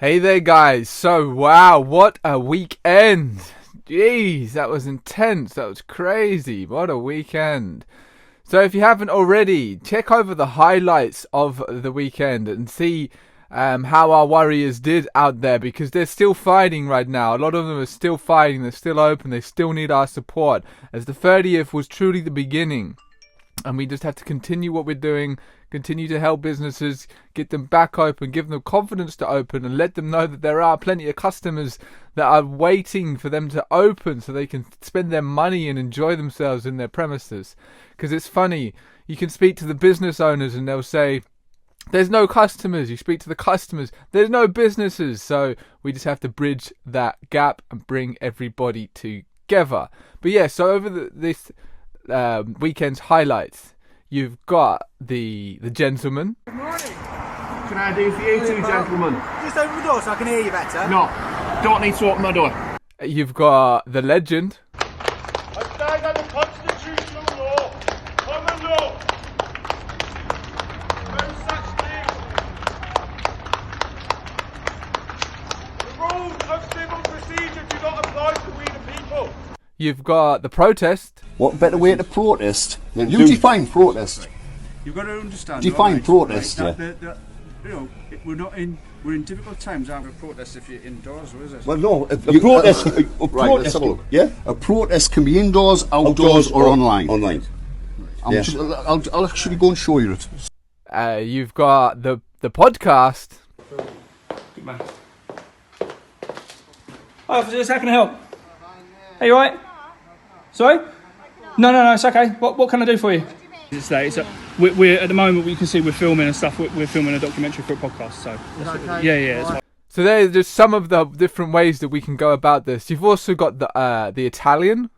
Hey there guys, so wow, what a weekend. Jeez, that was intense, that was crazy, what a weekend. So if you haven't already, check over the highlights of the weekend and see how our Warriors did out there, because they're still fighting right now. A lot of them are still fighting, they're still open, they still need our support, as the 30th was truly the beginning. And we just have to continue what we're doing, continue to help businesses, get them back open, give them confidence to open, and let them know that there are plenty of customers that are waiting for them to open so they can spend their money and enjoy themselves in their premises. Because it's funny, you can speak to the business owners and they'll say, there's no customers. You speak to the customers, there's no businesses. So we just have to bridge that gap and bring everybody together. But yeah, so over this weekend's highlights, you've got the gentleman. Good morning. Can I do for you two gentlemen? Just open the door so I can hear you better. No, don't need to open my door. You've got the legend. I stand on the constitutional law, common law. No such thing. The rules of civil procedure do not apply to we the people. You've got the protest. What better way to protest than you define protest? You've got to understand. Define right, protest, right, you know, we're in difficult times. Aren't we? Protest if you're indoors, or is it? Well, no. A protest. Right, let's have a look. Yeah. A protest can be indoors, outdoors, or online. Online. I'll actually go and show you it. You've got the podcast. Good man. Hi officers, how can I help? Hey, you alright? Sorry? No, it's okay. What can I do for you? It's late. We're at the moment, you can see we're filming and stuff. We're filming a documentary for a podcast. So yeah. Right. So there's just some of the different ways that we can go about this. You've also got the Italian.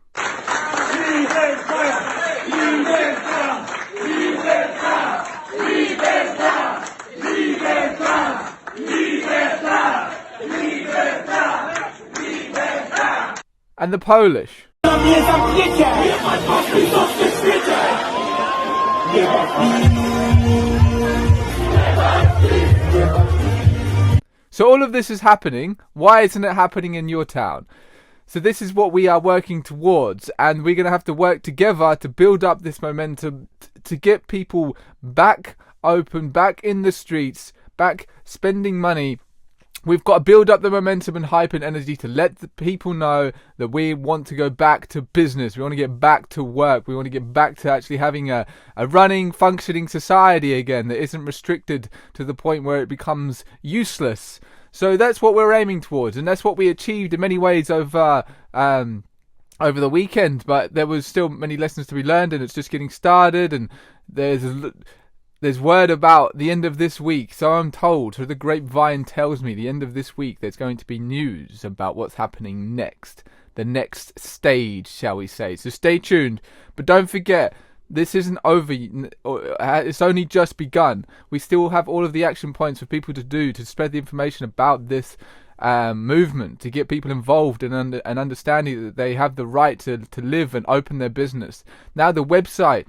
And the Polish. So all of this is happening. Why isn't it happening in your town? So this is what we are working towards, and we're going to have to work together to build up this momentum to get people back open, back in the streets, back spending money. We've got to build up the momentum and hype and energy to let the people know that we want to go back to business. We want to get back to work. We want to get back to actually having a running, functioning society again that isn't restricted to the point where it becomes useless. So that's what we're aiming towards, and that's what we achieved in many ways over the weekend. But there was still many lessons to be learned, and it's just getting started. And there's word about the end of this week, so I'm told, so the grapevine tells me the end of this week there's going to be news about what's happening next, the next stage, shall we say. So stay tuned, but don't forget, this isn't over, it's only just begun. We still have all of the action points for people to do to spread the information about this movement, to get people involved and understanding that they have the right to live and open their business. Now the website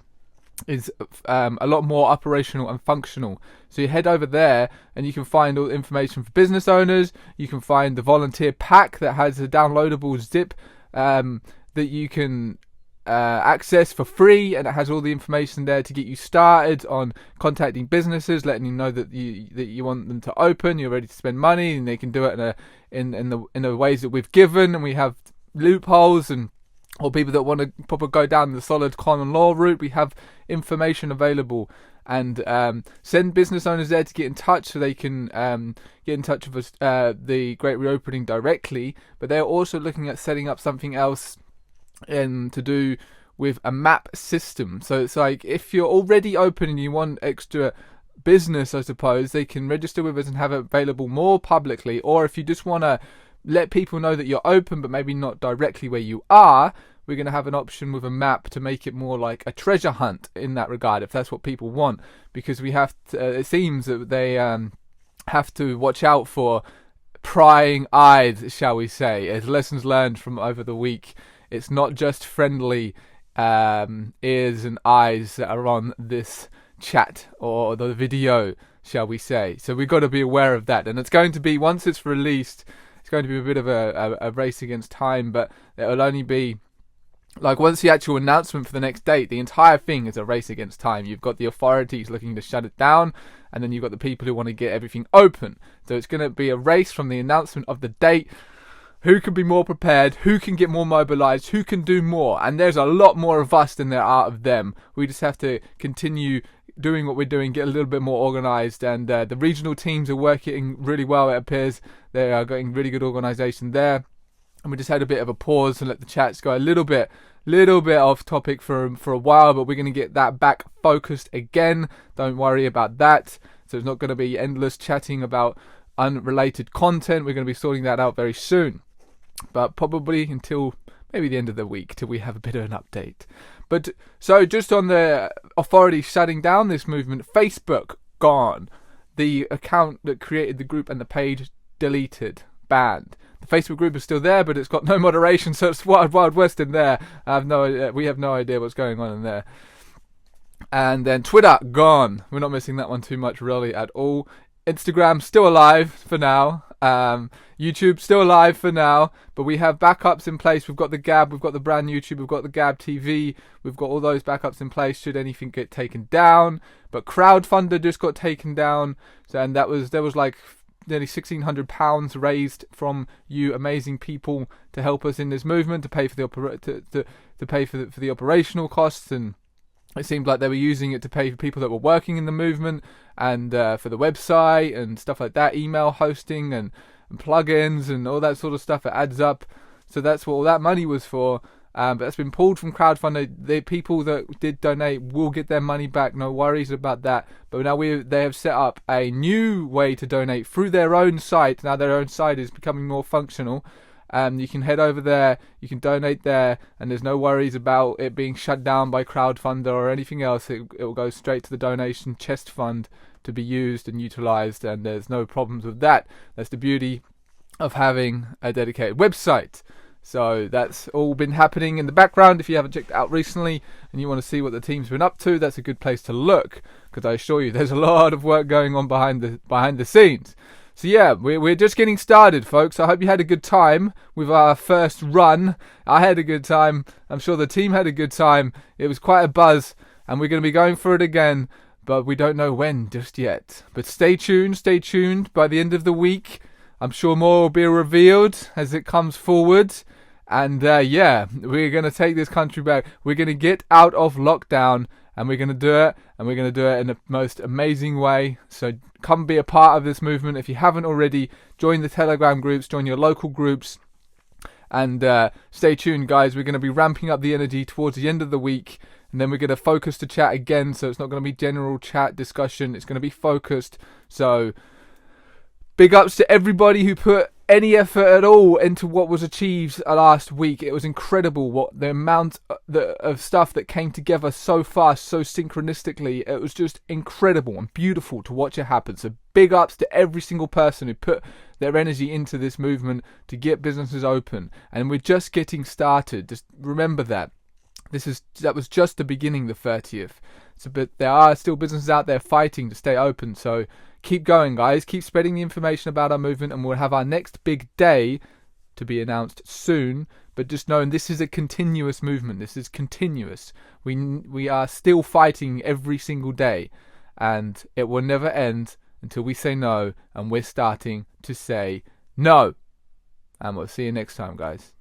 is a lot more operational and functional, so you head over there and you can find all the information for business owners. You can find the volunteer pack that has a downloadable zip that you can access for free, and it has all the information there to get you started on contacting businesses, letting you know that you want them to open, you're ready to spend money, and they can do it in the ways that we've given. And we have loopholes, and or people that want to probably go down the solid common law route, we have information available. And send business owners there to get in touch, so they can get in touch with us, the Great Reopening directly. But they're also looking at setting up something else to do with a map system. So it's like, if you're already open and you want extra business, I suppose, they can register with us and have it available more publicly. Or if you just want to let people know that you're open but maybe not directly where you are, we're going to have an option with a map to make it more like a treasure hunt in that regard, if that's what people want. Because we have to, it seems that they have to watch out for prying eyes, shall we say, as lessons learned from over the week. It's not just friendly ears and eyes that are on this chat or the video. shall we say. So we've got to be aware of that. And it's going to be, once it's released, it's going to be a bit of a race against time, but it'll only be, like, once the actual announcement for the next date, the entire thing is a race against time. You've got the authorities looking to shut it down, and then you've got the people who want to get everything open. So it's going to be a race from the announcement of the date. Who can be more prepared? Who can get more mobilized? Who can do more? And there's a lot more of us than there are of them. We just have to continue doing what we're doing, get a little bit more organized. And the regional teams are working really well, it appears. They are getting really good organization there. And we just had a bit of a pause and let the chats go a little bit off topic for a while, but we're going to get that back focused again. Don't worry about that. So it's not going to be endless chatting about unrelated content. We're going to be sorting that out very soon, but probably until maybe the end of the week, till we have a bit of an update. But so just on the authorities shutting down this movement, Facebook gone. The account that created the group and the page deleted, banned. The Facebook group is still there, but it's got no moderation, so it's Wild West in there. We have no idea what's going on in there. And then Twitter gone. We're not missing that one too much really at all. Instagram still alive for now. YouTube still alive for now, but we have backups in place. We've got the Gab, we've got the brand YouTube, we've got the Gab TV, we've got all those backups in place should anything get taken down. But Crowdfunder just got taken down, and there was like nearly £1,600 raised from you amazing people to help us in this movement, to pay for the operational costs, and it seemed like they were using it to pay for people that were working in the movement, and for the website and stuff like that, email hosting and plugins and all that sort of stuff. It adds up. So that's what all that money was for. But that's been pulled from crowdfunder. The people that did donate will get their money back. No worries about that. But now they have set up a new way to donate through their own site. Now their own site is becoming more functional. You can head over there, you can donate there, and there's no worries about it being shut down by crowdfunder or anything else. It will go straight to the donation chest fund to be used and utilized, and there's no problems with that. That's the beauty of having a dedicated website. So that's all been happening in the background. If you haven't checked it out recently and you want to see what the team's been up to, that's a good place to look, because I assure you there's a lot of work going on behind the scenes. So yeah, we're just getting started, folks. I hope you had a good time with our first run. I had a good time. I'm sure the team had a good time. It was quite a buzz, and we're going to be going for it again, but we don't know when just yet. But stay tuned. By the end of the week, I'm sure more will be revealed as it comes forward. And yeah, we're going to take this country back. We're going to get out of lockdown, and we're going to do it, and we're going to do it in the most amazing way. So come be a part of this movement. If you haven't already, join the Telegram groups, join your local groups, and stay tuned, guys. We're going to be ramping up the energy towards the end of the week, and then we're going to focus the chat again, so it's not going to be general chat discussion. It's going to be focused. So big ups to everybody who put any effort at all into what was achieved last week. It was incredible what the amount of stuff that came together so fast, so synchronistically. It was just incredible and beautiful to watch it happen. So big ups to every single person who put their energy into this movement to get businesses open. And we're just getting started. Just remember that. That was just the beginning, the 30th. So, but there are still businesses out there fighting to stay open. So keep going, guys. Keep spreading the information about our movement, and we'll have our next big day to be announced soon. But just knowing this is a continuous movement. This is continuous. We are still fighting every single day, and it will never end until we say no, and we're starting to say no. And we'll see you next time, guys.